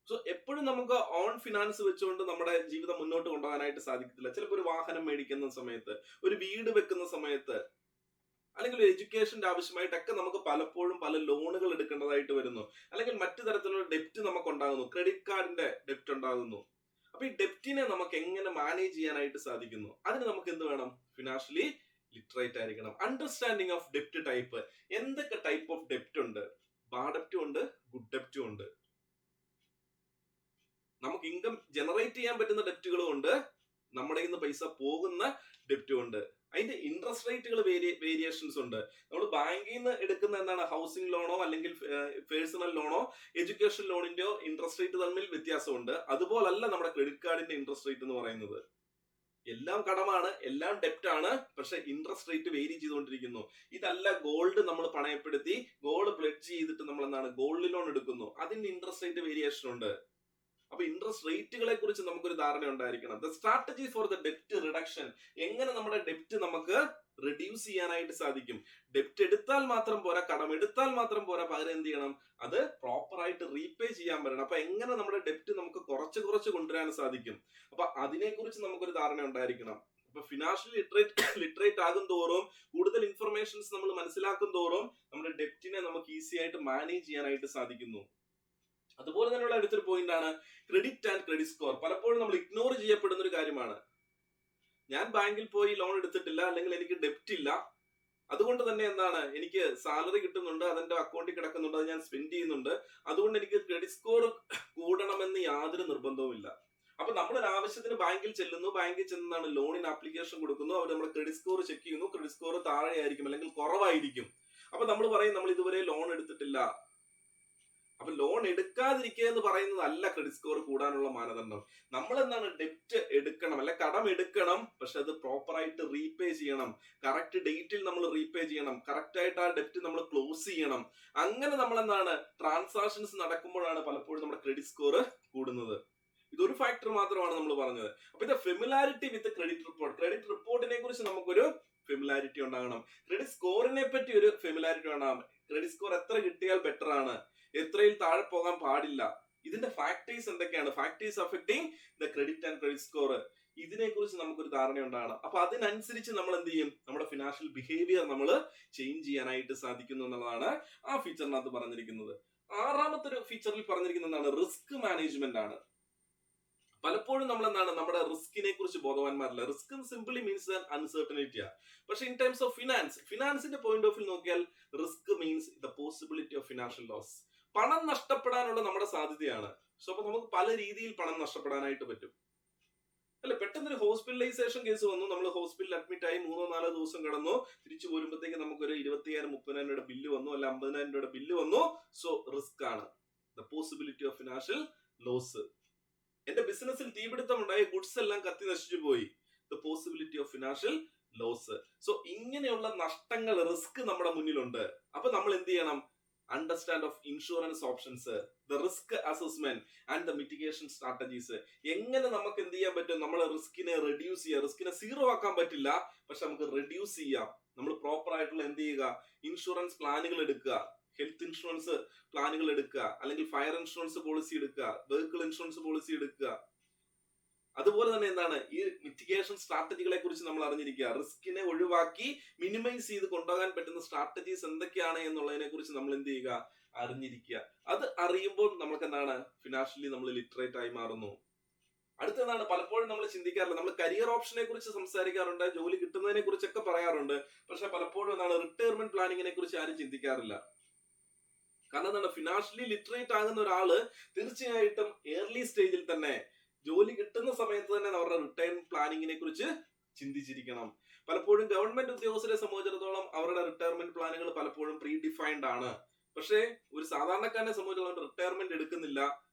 സോ എപ്പോഴും നമുക്ക് ഓൺ ഫിനാൻസ് വെച്ചുകൊണ്ട് നമ്മുടെ ജീവിതം മുന്നോട്ട് കൊണ്ടുപോകാനായിട്ട് സാധിക്കത്തില്ല. ചിലപ്പോൾ ഒരു വാഹനം മേടിക്കുന്ന സമയത്ത്, ഒരു വീട് വെക്കുന്ന സമയത്ത്, അല്ലെങ്കിൽ ഒരു എഡ്യൂക്കേഷന്റെ ആവശ്യമായിട്ടൊക്കെ നമുക്ക് പലപ്പോഴും പല ലോണുകൾ എടുക്കേണ്ടതായിട്ട് വരുന്നു, അല്ലെങ്കിൽ മറ്റു തരത്തിലുള്ള ഡെപ്റ്റ് നമുക്ക് ഉണ്ടാകുന്നു, ക്രെഡിറ്റ് കാർഡിന്റെ ഡെപ്റ്റ് ഉണ്ടാകുന്നു. അപ്പൊ ഈ ഡെപ്റ്റിനെ നമുക്ക് എങ്ങനെ മാനേജ് ചെയ്യാനായിട്ട് സാധിക്കുന്നു? അതിന് നമുക്ക് എന്ത് വേണം? ഫിനാൻഷ്യലി ലിറ്ററേറ്റ് ആയിരിക്കണം. അണ്ടർസ്റ്റാൻഡിങ് ഓഫ് ഡെപ്റ്റ് ടൈപ്പ്. എന്തൊക്കെ ടൈപ്പ് ഓഫ് ഡെപ്റ്റ് ഉണ്ട്? ബാഡ് ഡെപ്റ്റും ഉണ്ട്, ഗുഡ് ഡെപ്റ്റും ഉണ്ട്. നമുക്ക് ഇൻകം ജനറേറ്റ് ചെയ്യാൻ പറ്റുന്ന ഡെപ്റ്റുകളും ഉണ്ട്, നമ്മുടെ ഇന്ന് പൈസ പോകുന്ന ഡെപ്റ്റും ഉണ്ട്. അതിന്റെ ഇൻട്രസ്റ്റ് റേറ്റുകൾ വേരിയേഷൻസ് ഉണ്ട്. നമ്മൾ ബാങ്കിൽ നിന്ന് എടുക്കുന്ന എന്താണ്, ഹൗസിംഗ് ലോണോ അല്ലെങ്കിൽ പേഴ്സണൽ ലോണോ എഡ്യൂക്കേഷൻ ലോണിന്റെയോ ഇൻട്രസ്റ്റ് റേറ്റ് തമ്മിൽ വ്യത്യാസമുണ്ട്. അതുപോലല്ല നമ്മുടെ ക്രെഡിറ്റ് കാർഡിന്റെ ഇൻട്രസ്റ്റ് റേറ്റ് എന്ന് പറയുന്നത്. എല്ലാം കടമാണ്, എല്ലാം ഡെപ്റ്റ് ആണ്, പക്ഷെ ഇൻട്രസ്റ്റ് റേറ്റ് വേരി ചെയ്തുകൊണ്ടിരിക്കുന്നു. ഇതല്ല ഗോൾഡ് നമ്മൾ പണയപ്പെടുത്തി ഗോൾഡ് പ്ലെഡ്ജ് ചെയ്തിട്ട് നമ്മൾ എന്താണ് ഗോൾഡ് ലോൺ എടുക്കുന്നു, അതിന്റെ ഇൻട്രസ്റ്റ് റേറ്റ് വേരിയേഷൻ ഉണ്ട്. അപ്പൊ ഇൻട്രസ്റ്റ് റേറ്റുകളെ കുറിച്ച് നമുക്കൊരു ധാരണ ഉണ്ടായിരിക്കണം. ദ സ്ട്രാറ്റജി ഫോർ ദ ഡെപ്റ്റ് റിഡക്ഷൻ. എങ്ങനെ നമ്മുടെ ഡെപ്റ്റ് നമുക്ക് റിഡ്യൂസ് ചെയ്യാനായിട്ട് സാധിക്കും? ഡെപ്റ്റ് എടുത്താൽ മാത്രം പോരാ, കടം എടുത്താൽ മാത്രം പോരാ, പകരം എന്ത് ചെയ്യണം? അത് പ്രോപ്പർ ആയിട്ട് റീപേ ചെയ്യാൻ പറ്റണം. അപ്പൊ എങ്ങനെ നമ്മുടെ ഡെപ്റ്റ് നമുക്ക് കുറച്ച് കൊണ്ടുവരാൻ സാധിക്കും? അപ്പൊ അതിനെക്കുറിച്ച് നമുക്കൊരു ധാരണ ഉണ്ടായിരിക്കണം. അപ്പൊ ഫിനാൻഷ്യലി ലിറ്ററേറ്റ് ആകും തോറും, കൂടുതൽ ഇൻഫർമേഷൻസ് നമ്മൾ മനസ്സിലാക്കും തോറും നമ്മുടെ ഡെപ്റ്റിനെ നമുക്ക് ഈസി ആയിട്ട് മാനേജ് ചെയ്യാനായിട്ട് സാധിക്കുന്നു. അതുപോലെ തന്നെയുള്ള അടുത്തൊരു പോയിന്റ് ആണ് ക്രെഡിറ്റ് ആൻഡ് ക്രെഡിറ്റ് സ്കോർ. പലപ്പോഴും നമ്മൾ ഇഗ്നോർ ചെയ്യപ്പെടുന്ന ഒരു കാര്യമാണ്. ഞാൻ ബാങ്കിൽ പോയി ലോൺ എടുത്തിട്ടില്ല, അല്ലെങ്കിൽ എനിക്ക് ഡെപ്റ്റ് ഇല്ല, അതുകൊണ്ട് തന്നെ എന്താണ്, എനിക്ക് സാലറി കിട്ടുന്നുണ്ട്, അതെന്റെ അക്കൗണ്ടിൽ കിടക്കുന്നുണ്ട്, അത് ഞാൻ സ്പെൻഡ് ചെയ്യുന്നുണ്ട്, അതുകൊണ്ട് എനിക്ക് ക്രെഡിറ്റ് സ്കോർ കൂടണമെന്ന് യാതൊരു നിർബന്ധവുമില്ല. അപ്പൊ നമ്മളൊരു ആവശ്യത്തിന് ബാങ്കിൽ ചെല്ലുന്നു, ബാങ്കിൽ ചെന്നാണ് ലോണിന് ആപ്ലിക്കേഷൻ കൊടുക്കുന്നു, അവർ നമ്മുടെ ക്രെഡിറ്റ് സ്കോർ ചെക്ക് ചെയ്യുന്നു, ക്രെഡിറ്റ് സ്കോർ താഴെയായിരിക്കും അല്ലെങ്കിൽ കുറവായിരിക്കും. അപ്പൊ നമ്മൾ പറയും നമ്മൾ ഇതുവരെ ലോൺ എടുത്തിട്ടില്ല. അപ്പൊ ലോൺ എടുക്കാതിരിക്കുക എന്ന് പറയുന്നതല്ല ക്രെഡിറ്റ് സ്കോർ കൂടാനുള്ള മാനദണ്ഡം. നമ്മൾ എന്താണ്, ഡെപ്റ്റ് എടുക്കണം, അല്ലെ കടം എടുക്കണം, പക്ഷെ അത് പ്രോപ്പർ ആയിട്ട് റീപേ ചെയ്യണം, കറക്റ്റ് ഡേറ്റിൽ നമ്മൾ റീപേ ചെയ്യണം, കറക്റ്റ് ആയിട്ട് ആ ഡെപ്റ്റ് നമ്മൾ ക്ലോസ് ചെയ്യണം. അങ്ങനെ നമ്മൾ എന്താണ്, ട്രാൻസാക്ഷൻസ് നടക്കുമ്പോഴാണ് പലപ്പോഴും നമ്മുടെ ക്രെഡിറ്റ് സ്കോർ കൂടുന്നത്. ഇതൊരു ഫാക്ടർ മാത്രമാണ് നമ്മൾ പറഞ്ഞത്. അപ്പൊ ഇത് ഫെമിലാരിറ്റി വിത്ത് ക്രെഡിറ്റ് റിപ്പോർട്ട്. ക്രെഡിറ്റ് റിപ്പോർട്ടിനെ കുറിച്ച് നമുക്കൊരു ഫെമിലാരിറ്റി ഉണ്ടാകണം, ക്രെഡിറ്റ് സ്കോറിനെ പറ്റി ഒരു ഫെമിലാരിറ്റി ഉണ്ടാകണം. ക്രെഡിറ്റ് സ്കോർ എത്ര കിട്ടിയാൽ ബെറ്റർ ആണ്, എത്രയിൽ താഴെ പോകാൻ പാടില്ല, ഇതിന്റെ ഫാക്ടേഴ്സ് എന്തൊക്കെയാണ്, factors affecting the credit and credit score, ഇതിനെ കുറിച്ച് നമുക്കൊരു ധാരണ ഉണ്ടാകണം. അപ്പൊ അതിനനുസരിച്ച് നമ്മൾ എന്ത് ചെയ്യും, നമ്മുടെ ഫിനാൻഷ്യൽ ബിഹേവിയർ നമ്മൾ ചേഞ്ച് ചെയ്യാനായിട്ട് സാധിക്കുന്നു എന്നുള്ളതാണ് ആ ഫീച്ചറിനകത്ത് പറഞ്ഞിരിക്കുന്നത്. ആറാമത്തെ ഒരു ഫീച്ചറിൽ പറഞ്ഞിരിക്കുന്നത് എന്താണ്, റിസ്ക് മാനേജ്മെന്റ് ആണ്. പലപ്പോഴും നമ്മൾ എന്താണ്, നമ്മുടെ റിസ്കിനെ കുറിച്ച് ബോധവാന്മാരല്ല. റിസ്ക് സിംപ്ലി മീൻസ് അൺസർട്ടനിറ്റിയാ. പക്ഷെ ഇൻ ടൈംസ് ഓഫ് ഫിനാൻസിന്റെ പോയിന്റ് ഓഫ് വ്യൂ നോക്കിയാൽ risk means the possibility of financial loss. പണം നഷ്ടപ്പെടാനുള്ള നമ്മുടെ സാധ്യതയാണ്. സോ അപ്പൊ നമുക്ക് പല രീതിയിൽ പണം നഷ്ടപ്പെടാനായിട്ട് പറ്റും, അല്ലെ? പെട്ടെന്നൊരു ഹോസ്പിറ്റലൈസേഷൻ കേസ് വന്നു, നമ്മൾ ഹോസ്പിറ്റലിൽ അഡ്മിറ്റ് ആയി 3-4 ദിവസം കിടന്നു, തിരിച്ചു പോരുമ്പോഴത്തേക്ക് നമുക്കൊരു 25,000-30,000 രൂപയുടെ ബില്ല് വന്നു, അല്ല 50,000 രൂപയുടെ ബില്ല് വന്നു. സോ റിസ്ക് ആണ്, the possibility of financial loss. എന്റെ ബിസിനസ്സിൽ തീപിടുത്തം ഉണ്ടായി, ഗുഡ്സ് എല്ലാം കത്തി നശിച്ചു പോയി, the possibility of financial loss. So ഇങ്ങനെയുള്ള നഷ്ടങ്ങൾ, റിസ്ക് നമ്മുടെ മുന്നിലുണ്ട്. അപ്പൊ നമ്മൾ എന്ത് ചെയ്യണം, understand of insurance options, the risk assessment and the mitigation strategies. എങ്ങനെ നമുക്ക് എന്ത് ചെയ്യാൻ പറ്റും, നമ്മളെ റിസ്കിനെ റെഡ്യൂസ് ചെയ്യാം. റിസ്കിനെ സീറോ ആക്കാൻ പറ്റില്ല, പക്ഷെ നമുക്ക് റെഡ്യൂസ് ചെയ്യാം. നമ്മൾ പ്രോപ്പർ ആയിട്ടുള്ള എന്ത് ചെയ്യുക, ഇൻഷുറൻസ് പ്ലാനുകൾ എടുക്കുക, ഹെൽത്ത് ഇൻഷുറൻസ് പ്ലാനുകൾ എടുക്കുക, അല്ലെങ്കിൽ ഫയർ ഇൻഷുറൻസ് പോളിസി എടുക്കുക, വെഹിക്കിൾ ഇൻഷുറൻസ് പോളിസി എടുക്കുക. അതുപോലെ തന്നെ എന്താണ്, ഈ മിറ്റിഗേഷൻ സ്ട്രാറ്റജികളെ കുറിച്ച് നമ്മൾ അറിഞ്ഞിരിക്കുക. റിസ്കിനെ ഒഴിവാക്കി മിനിമൈസ് ചെയ്ത് കൊണ്ടുപോകാൻ പറ്റുന്ന സ്ട്രാറ്റജീസ് എന്തൊക്കെയാണ് എന്നുള്ളതിനെ കുറിച്ച് നമ്മൾ എന്ത് ചെയ്യുക, അറിഞ്ഞിരിക്കുക. അത് അറിയുമ്പോൾ നമുക്ക് എന്താണ്, ഫിനാൻഷ്യലി നമ്മൾ ലിറ്ററേറ്റ് ആയി മാറുന്നു. അടുത്തെന്താണ്, പലപ്പോഴും നമ്മൾ ചിന്തിക്കാറില്ല, നമ്മൾ കരിയർ ഓപ്ഷനെ കുറിച്ച് സംസാരിക്കാറുണ്ട്, ജോലി കിട്ടുന്നതിനെ കുറിച്ചൊക്കെ പറയാറുണ്ട്, പക്ഷെ പലപ്പോഴും എന്താണ്, റിട്ടയർമെന്റ് പ്ലാനിങ്ങിനെ കുറിച്ച് ആരും ചിന്തിക്കാറില്ല. കാരണം എന്താണ്, ഫിനാൻഷ്യലി ലിറ്ററേറ്റ് ആകുന്ന ഒരാള് തീർച്ചയായിട്ടും ഏർലി സ്റ്റേജിൽ തന്നെ, ജോലി കിട്ടുന്ന സമയത്ത് തന്നെ അവരുടെ റിട്ടയർമെന്റ് പ്ലാനിങ്ങിനെ കുറിച്ച് ചിന്തിച്ചിരിക്കണം. പലപ്പോഴും ഗവൺമെന്റ് ഉദ്യോഗസ്ഥരെ സംബന്ധിച്ചിടത്തോളം അവരുടെ റിട്ടയർമെന്റ് പ്ലാനുകൾ പലപ്പോഴും പ്രീ ഡിഫൈൻഡ് ആണ്. പക്ഷേ ഒരു സാധാരണക്കാരനെ സംബന്ധിച്ചിടത്തോളം റിട്ടയർമെന്റ് എടുക്കുന്നില്ല.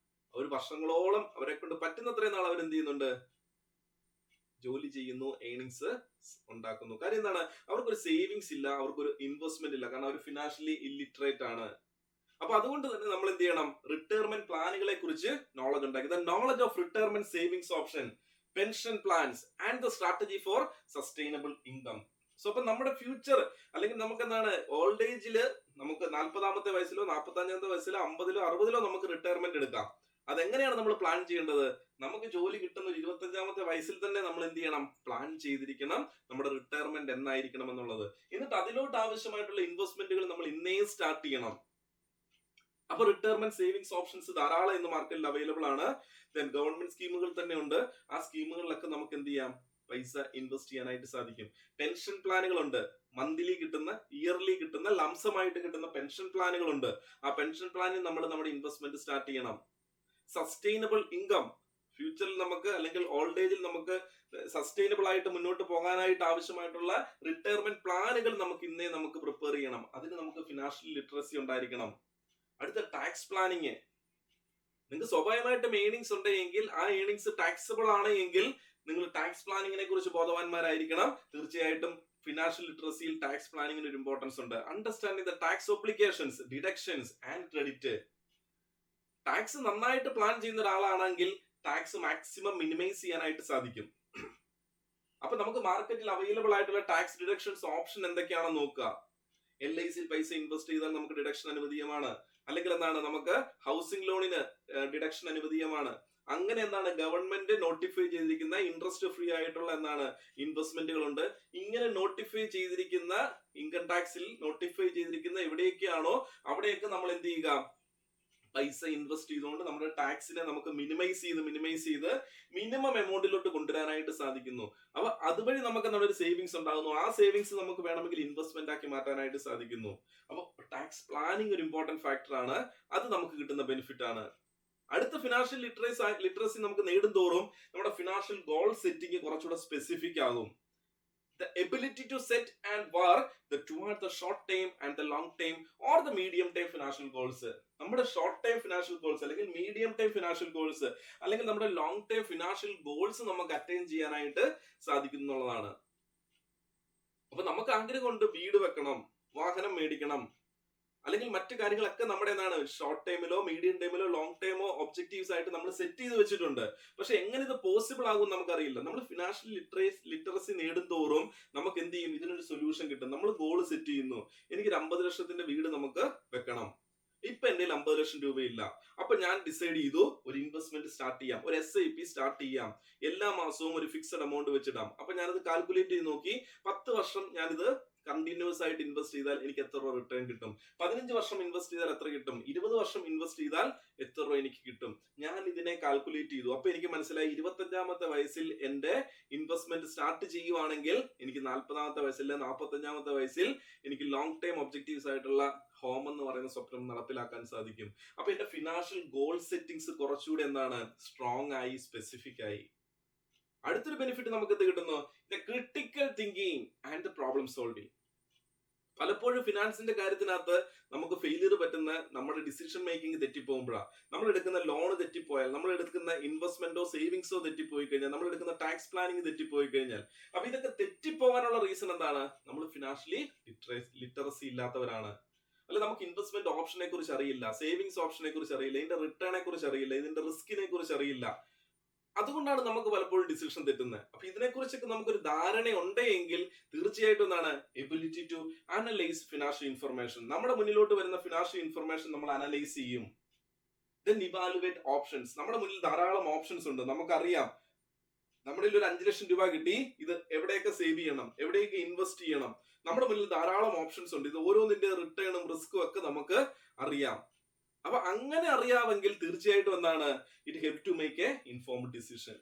അവർ വർഷങ്ങളോളം അവരെ കൊണ്ട് പറ്റുന്നത്രയും നാൾ അവർ എന്ത് ചെയ്യുന്നുണ്ട്, ജോലി ചെയ്യുന്നു, ഏണിങ്സ് ഉണ്ടാക്കുന്നു. കാര്യം എന്താണ്, അവർക്കൊരു സേവിങ്സ് ഇല്ല, അവർക്കൊരു ഇൻവെസ്റ്റ്മെന്റ് ഇല്ല, കാരണം അവർ ഫിനാൻഷ്യലി ഇല്ലിറ്ററേറ്റ് ആണ്. അപ്പൊ അതുകൊണ്ട് തന്നെ നമ്മൾ എന്ത് ചെയ്യണം, റിട്ടയർമെന്റ് പ്ലാനുകളെ കുറിച്ച് നോളജ് ഉണ്ടാക്കി. The knowledge of retirement savings option, pension plans and the strategy for sustainable income. So അപ്പൊ നമ്മുടെ ഫ്യൂച്ചർ അല്ലെങ്കിൽ നമുക്ക് എന്താണ് ഓൾഡ് ഏജില് നമുക്ക് 40-ാമത്തെ വയസ്സിലോ 45-ാമത്തെ വയസ്സിലോ 50-ലോ 60-ലോ നമുക്ക് റിട്ടയർമെന്റ് എടുക്കാം. അതെങ്ങനെയാണ് നമ്മൾ പ്ലാൻ ചെയ്യേണ്ടത്? നമുക്ക് ജോലി കിട്ടുന്ന 25-ാമത്തെ വയസ്സിൽ തന്നെ നമ്മൾ എന്ത് ചെയ്യണം, പ്ലാൻ ചെയ്തിരിക്കണം നമ്മുടെ റിട്ടയർമെന്റ് എന്നായിരിക്കണം എന്നുള്ളത്. എന്നിട്ട് അതിലോട്ട് ആവശ്യമായിട്ടുള്ള ഇൻവെസ്റ്റ്മെന്റുകൾ നമ്മൾ ഇന്നേ സ്റ്റാർട്ട് ചെയ്യണം. അപ്പൊ റിട്ടയർമെന്റ് സേവിങ്സ് ഓപ്ഷൻസ് ധാരാളം ഇന്ന് മാർക്കറ്റിൽ അവൈലബിൾ ആണ്. ഗവൺമെന്റ് സ്കീമുകൾ തന്നെ ഉണ്ട്. ആ സ്കീമുകളിലൊക്കെ നമുക്ക് എന്ത് ചെയ്യാം, പൈസ ഇൻവെസ്റ്റ് ചെയ്യാനായിട്ട് സാധിക്കും. പെൻഷൻ പ്ലാനുകളുണ്ട്, മന്ത്ലി കിട്ടുന്ന, ഇയർലി കിട്ടുന്ന, ലംസമായിട്ട് കിട്ടുന്ന പെൻഷൻ പ്ലാനുകളുണ്ട്. ആ പെൻഷൻ പ്ലാനിൽ നമ്മൾ നമ്മുടെ ഇൻവെസ്റ്റ്മെന്റ് സ്റ്റാർട്ട് ചെയ്യണം. സസ്റ്റൈനബിൾ ഇൻകം, ഫ്യൂച്ചറിൽ നമുക്ക് അല്ലെങ്കിൽ ഓൾഡ് ഏജിൽ നമുക്ക് സസ്റ്റൈനബിൾ ആയിട്ട് മുന്നോട്ട് പോകാനായിട്ട് ആവശ്യമായിട്ടുള്ള റിട്ടയർമെന്റ് പ്ലാനുകൾ നമുക്ക് ഇന്നേ നമുക്ക് പ്രിപ്പയർ ചെയ്യണം. അതിന് നമുക്ക് ഫിനാൻഷ്യൽ ലിറ്ററസി ഉണ്ടായിരിക്കണം. അടുത്ത ടാക്സ് പ്ലാനിങ്. നിങ്ങൾക്ക് സ്വാഭാവികമായിട്ടും ഏണിങ്സ് ഉണ്ടെങ്കിൽ ആ ഏണിങ്സ് ടാക്സബിൾ ആണ് എങ്കിൽ നിങ്ങൾ ടാക്സ് പ്ലാനിങ്ങിനെ കുറിച്ച് ബോധവാന്മാരായിരിക്കണം. തീർച്ചയായിട്ടും ഫിനാൻഷ്യൽ ലിറ്ററസിയിൽ ടാക്സ് പ്ലാനിങ്ങിന് ഒരു ഇമ്പോർട്ടൻസ് ഉണ്ട്. Understanding the tax obligations, deductions and credit. Tax നന്നായിട്ട് പ്ലാൻ ചെയ്യുന്ന ഒരാളാണെങ്കിൽ ടാക്സ് മാക്സിമം മിനിമൈസ് ചെയ്യാനായിട്ട് സാധിക്കും. അപ്പൊ നമുക്ക് മാർക്കറ്റിൽ അവൈലബിൾ ആയിട്ടുള്ള ടാക്സ് ഡിഡക്ഷൻസ് ഓപ്ഷൻ എന്തൊക്കെയാണെന്ന് നോക്കുക. LIC പൈസ ഇൻവെസ്റ്റ് ചെയ്താൽ നമുക്ക് ഡിഡക്ഷൻ അനുവദീയമാണ്. അല്ലെങ്കിൽ എന്താണ്, നമുക്ക് ഹൗസിംഗ് ലോണിന് ഡിഡക്ഷൻ അനുവദീയമാണ്. അങ്ങനെ എന്താണ്, ഗവൺമെന്റ് നോട്ടിഫൈ ചെയ്തിരിക്കുന്ന ഇൻട്രസ്റ്റ് ഫ്രീ ആയിട്ടുള്ള എന്താണ് ഇൻവെസ്റ്റ്മെന്റുകളുണ്ട്. ഇങ്ങനെ നോട്ടിഫൈ ചെയ്തിരിക്കുന്ന ഇൻകം ടാക്സിൽ നോട്ടിഫൈ ചെയ്തിരിക്കുന്ന എവിടെയൊക്കെയാണോ അവിടെയൊക്കെ നമ്മൾ എന്ത് ചെയ്യുക, പൈസ ഇൻവെസ്റ്റ് ചെയ്തുകൊണ്ട് നമ്മുടെ ടാക്സിനെ നമുക്ക് മിനിമൈസ് ചെയ്ത് മിനിമം എമൗണ്ടിലോട്ട് കൊണ്ടുവരാനായിട്ട് സാധിക്കുന്നു. അപ്പൊ അതുവഴി നമുക്ക് എന്താണ് ഒരു സേവിങ്സ് ഉണ്ടാകുന്നു. ആ സേവിങ്സ് നമുക്ക് വേണമെങ്കിൽ ഇൻവെസ്റ്റ്മെന്റ് ആക്കി മാറ്റാനായിട്ട് സാധിക്കുന്നു. അപ്പൊ ടാക്സ് പ്ലാനിങ് ഒരു ഇമ്പോർട്ടന്റ് ഫാക്ടർ ആണ്. അത് നമുക്ക് കിട്ടുന്ന ബെനിഫിറ്റ് ആണ്. അടുത്ത ഫിനാൻഷ്യൽ ലിറ്ററസി നമുക്ക് നേടുന്തോറും നമ്മുടെ ഫിനാൻഷ്യൽ ഗോൾ സെറ്റിംഗ് കുറച്ചുകൂടെ സ്പെസിഫിക് ആകും. The ability to set and work toward the short term and the long term or the medium term financial goals. നമ്മുടെ ഷോർട്ട് ടൈം ഫിനാൻഷ്യൽ ഗോൾസ് അല്ലെങ്കിൽ medium time financial goals അല്ലെങ്കിൽ നമ്മുടെ long time financial goals നമുക്ക് attain ചെയ്യാനായിട്ട് സാധിക്കുന്നുള്ളതാണ്. അപ്പൊ നമുക്ക് ആഗ്രഹമുണ്ട് വീട് വെക്കണം, വാഹനം മേടിക്കണം, അല്ലെങ്കിൽ മറ്റു കാര്യങ്ങളൊക്കെ നമ്മുടെ എന്താണ് ഷോർട്ട് ടൈമിലോ മീഡിയം ടൈമിലോ ലോങ് ടൈമോ ഒബ്ജക്റ്റീവ്സ് ആയിട്ട് നമ്മൾ സെറ്റ് ചെയ്ത് വെച്ചിട്ടുണ്ട്. പക്ഷെ എങ്ങനെ ഇത് പോസിബിൾ ആകും നമുക്കറിയില്ല. നമ്മൾ ഫിനാൻഷ്യൽ ലിറ്ററസി നേടുന്തോറും നമുക്ക് എന്ത് ചെയ്യും, ഇതിനൊരു സൊല്യൂഷൻ കിട്ടും. നമ്മൾ ഗോൾ സെറ്റ് ചെയ്യുന്നു, എനിക്കൊരു 50 ലക്ഷത്തിന്റെ വീട് നമുക്ക് വെക്കണം. ഇപ്പൊ എന്റെ 50 ലക്ഷം രൂപയില്ല. അപ്പൊ ഞാൻ ഡിസൈഡ് ചെയ്തു ഒരു ഇൻവെസ്റ്റ്മെന്റ് സ്റ്റാർട്ട് ചെയ്യാം, ഒരു SIP സ്റ്റാർട്ട് ചെയ്യാം. എല്ലാ മാസവും ഒരു ഫിക്സഡ് എമൗണ്ട് വെച്ചിടാം. അപ്പൊ ഞാനത് കാൽക്കുലേറ്റ് ചെയ്ത് നോക്കി, 10 വർഷം ഞാനിത് കണ്ടിന്യൂസ് ആയിട്ട് ഇൻവെസ്റ്റ് ചെയ്താൽ എനിക്ക് എത്ര രൂപ റിട്ടേൺ കിട്ടും, 15 വർഷം ഇൻവെസ്റ്റ് ചെയ്താൽ എത്ര കിട്ടും, 20 വർഷം ഇൻവെസ്റ്റ് ചെയ്താൽ എത്ര രൂപ എനിക്ക് കിട്ടും. ഞാൻ ഇതിനെ കാൽക്കുലേറ്റ് ചെയ്തു. അപ്പൊ എനിക്ക് മനസ്സിലായി 25-ാമത്തെ വയസ്സിൽ എന്റെ ഇൻവെസ്റ്റ്മെന്റ് സ്റ്റാർട്ട് ചെയ്യുവാണെങ്കിൽ എനിക്ക് 40-ാമത്തെ വയസ്സിൽ 45-ാമത്തെ വയസ്സിൽ എനിക്ക് ലോങ് ടൈം ഒബ്ജക്റ്റീവ്സ് ആയിട്ടുള്ള ഹോം എന്ന് പറയുന്ന സ്വപ്നം നടപ്പിലാക്കാൻ സാധിക്കും. അപ്പൊ എന്റെ ഫിനാൻഷ്യൽ ഗോൾ സെറ്റിംഗ്സ് കുറച്ചുകൂടി എന്താണ് സ്ട്രോങ് ആയി, സ്പെസിഫിക് ആയി. അടുത്തൊരു ബെനിഫിറ്റ് നമുക്ക് എന്ത് കിട്ടുന്നു, critical thinking and problem solving. പലപ്പോഴും ഫിനാൻസിന്റെ കാര്യത്തിനകത്ത് നമുക്ക് ഫെയിലിയർ പറ്റുന്ന നമ്മുടെ ഡിസിഷൻ മേക്കിംഗ് തെറ്റിപ്പോകുമ്പോഴാണ്. നമ്മൾ എടുക്കുന്ന ലോൺ തെറ്റിപ്പോയാൽ, നമ്മൾ എടുക്കുന്ന ഇൻവെസ്റ്റ്മെന്റോ സേവിങ്സോ തെറ്റിപ്പോയി കഴിഞ്ഞാൽ, നമ്മൾ എടുക്കുന്ന ടാക്സ് പ്ലാനിങ് തെറ്റിപ്പോയി കഴിഞ്ഞാൽ, അപ്പൊ ഇതൊക്കെ തെറ്റിപ്പോകാനുള്ള റീസൺ എന്താണ്, നമ്മൾ ഫിനാൻഷ്യലി ലിറ്ററസി ഇല്ലാത്തവരാണ്. അല്ലെ, നമുക്ക് ഇൻവെസ്റ്റ്മെന്റ് ഓപ്ഷനെ കുറിച്ച് അറിയില്ല, സേവിങ്സ് ഓപ്ഷനെ കുറിച്ച് അറിയില്ല, ഇതിന്റെ റിട്ടേണെ കുറിച്ച് അറിയില്ല, ഇതിന്റെ റിസ്കിനെ കുറിച്ച് അറിയില്ല. അതുകൊണ്ടാണ് നമുക്ക് പലപ്പോഴും ഡിസിഷൻ തെറ്റുന്നത്. അപ്പൊ ഇതിനെക്കുറിച്ചൊക്കെ നമുക്കൊരു ധാരണ ഉണ്ടെങ്കിൽ തീർച്ചയായിട്ടും എന്താണ് ability to analyse financial information. നമ്മുടെ മുന്നിലോട്ട് വരുന്ന ഫിനാൻഷ്യൽ ഇൻഫർമേഷൻ നമ്മൾ അനലൈസ് ചെയ്യും. Then evaluate options. നമ്മുടെ മുന്നിൽ ധാരാളം ഓപ്ഷൻസ് ഉണ്ട്. നമുക്കറിയാം നമ്മുടെ ഒരു 5 ലക്ഷം രൂപ കിട്ടി, ഇത് എവിടെയൊക്കെ സേവ് ചെയ്യണം, എവിടെയൊക്കെ ഇൻവെസ്റ്റ് ചെയ്യണം. നമ്മുടെ മുന്നിൽ ധാരാളം ഓപ്ഷൻസ് ഉണ്ട്. ഇത് ഓരോന്നിന്റെ റിട്ടേണും റിസ്കും ഒക്കെ നമുക്ക് അറിയാം. അപ്പൊ അങ്ങനെ അറിയാമെങ്കിൽ തീർച്ചയായിട്ടും എന്താണ് it help to make a informed decision.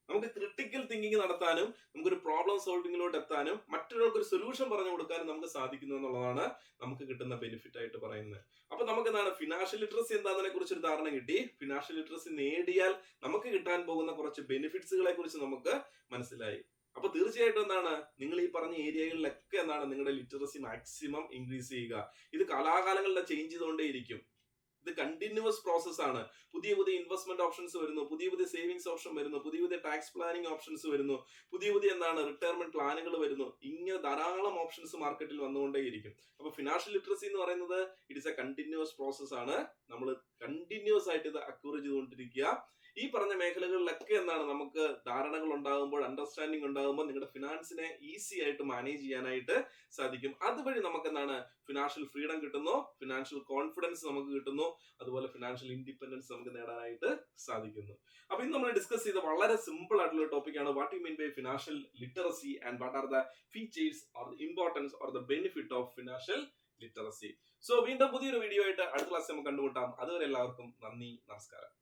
നമുക്ക് ക്രിട്ടിക്കൽ തിങ്കിങ് നടത്താനും നമുക്കൊരു പ്രോബ്ലം സോൾവിങ്ങിലോട്ട് എത്താനും മറ്റൊരാൾക്ക് ഒരു സൊല്യൂഷൻ പറഞ്ഞു കൊടുക്കാനും നമുക്ക് സാധിക്കുന്നു എന്നുള്ളതാണ് നമുക്ക് കിട്ടുന്ന ബെനിഫിറ്റ് ആയിട്ട് പറയുന്നത്. അപ്പൊ നമുക്ക് എന്താണ് ഫിനാൻഷ്യൽ ലിറ്ററസി എന്താണെന്നെ കുറിച്ച് ഒരു ധാരണ കിട്ടി. ഫിനാൻഷ്യൽ ലിറ്ററസി നേടിയാൽ നമുക്ക് കിട്ടാൻ പോകുന്ന കുറച്ച് ബെനിഫിറ്റ്സുകളെ കുറിച്ച് നമുക്ക് മനസ്സിലായി. അപ്പൊ തീർച്ചയായിട്ടും എന്താണ് നിങ്ങൾ ഈ പറഞ്ഞ ഏരിയകളിലൊക്കെ എന്താണ് നിങ്ങളുടെ ലിറ്ററസി മാക്സിമം ഇൻക്രീസ് ചെയ്യുക. ഇത് കാലാകാലങ്ങളിലെ ചേഞ്ച് ചെയ്തുകൊണ്ടേയിരിക്കും. ഇത് കണ്ടിന്യൂസ് പ്രോസസ് ആണ്. പുതിയ പുതിയ ഇൻവെസ്റ്റ്മെന്റ് ഓപ്ഷൻസ് വരുന്നു, പുതിയ പുതിയ സേവിങ്സ് ഓപ്ഷൻ വരുന്നു, പുതിയ പുതിയ ടാക്സ് പ്ലാനിങ് ഓപ്ഷൻസ് വരുന്നു, പുതിയ പുതിയ റിട്ടയർമെന്റ് പ്ലാനുകൾ വരുന്നു. ഇങ്ങനെ ധാരാളം ഓപ്ഷൻസ് മാർക്കറ്റിൽ വന്നുകൊണ്ടേയിരിക്കും. അപ്പൊ ഫിനാൻഷ്യൽ ലിറ്ററസി എന്ന് പറയുന്നത് it is A continuous process ആണ്. നമ്മൾ കണ്ടിന്യൂസ് ആയിട്ട് ഇത് അക്വയർ ചെയ്തുകൊണ്ടിരിക്കുക. ഈ പറഞ്ഞ മേഖലകളിലൊക്കെ നമുക്ക് ധാരണകൾ ഉണ്ടാകുമ്പോൾ, അണ്ടർസ്റ്റാൻഡിങ് ഉണ്ടാകുമ്പോൾ നിങ്ങളുടെ ഫിനാൻസിനെ ഈസി ആയിട്ട് മാനേജ് ചെയ്യാനായിട്ട് സാധിക്കും. അതുവഴി നമുക്ക് ഫിനാൻഷ്യൽ ഫ്രീഡം കിട്ടുന്നു, ഫിനാൻഷ്യൽ കോൺഫിഡൻസ് നമുക്ക് കിട്ടുന്നു, അതുപോലെ ഫിനാൻഷ്യൽ ഇൻഡിപെൻഡൻസ് നമുക്ക് നേടാനായിട്ട് സാധിക്കുന്നു. അപ്പൊ ഇന്ന് നമ്മൾ ഡിസ്കസ് ചെയ്ത വളരെ സിമ്പിൾ ആയിട്ടുള്ള ടോപ്പിക്കാണ് what you mean by financial literacy and what are the features or the importance or the benefit of financial literacy. So വീണ്ടും പുതിയൊരു വീഡിയോ ആയിട്ട് അടുത്ത ക്ലാസ് നമുക്ക് കണ്ടുമുട്ടാം. അതുവരെ എല്ലാവർക്കും നന്ദി, നമസ്കാരം.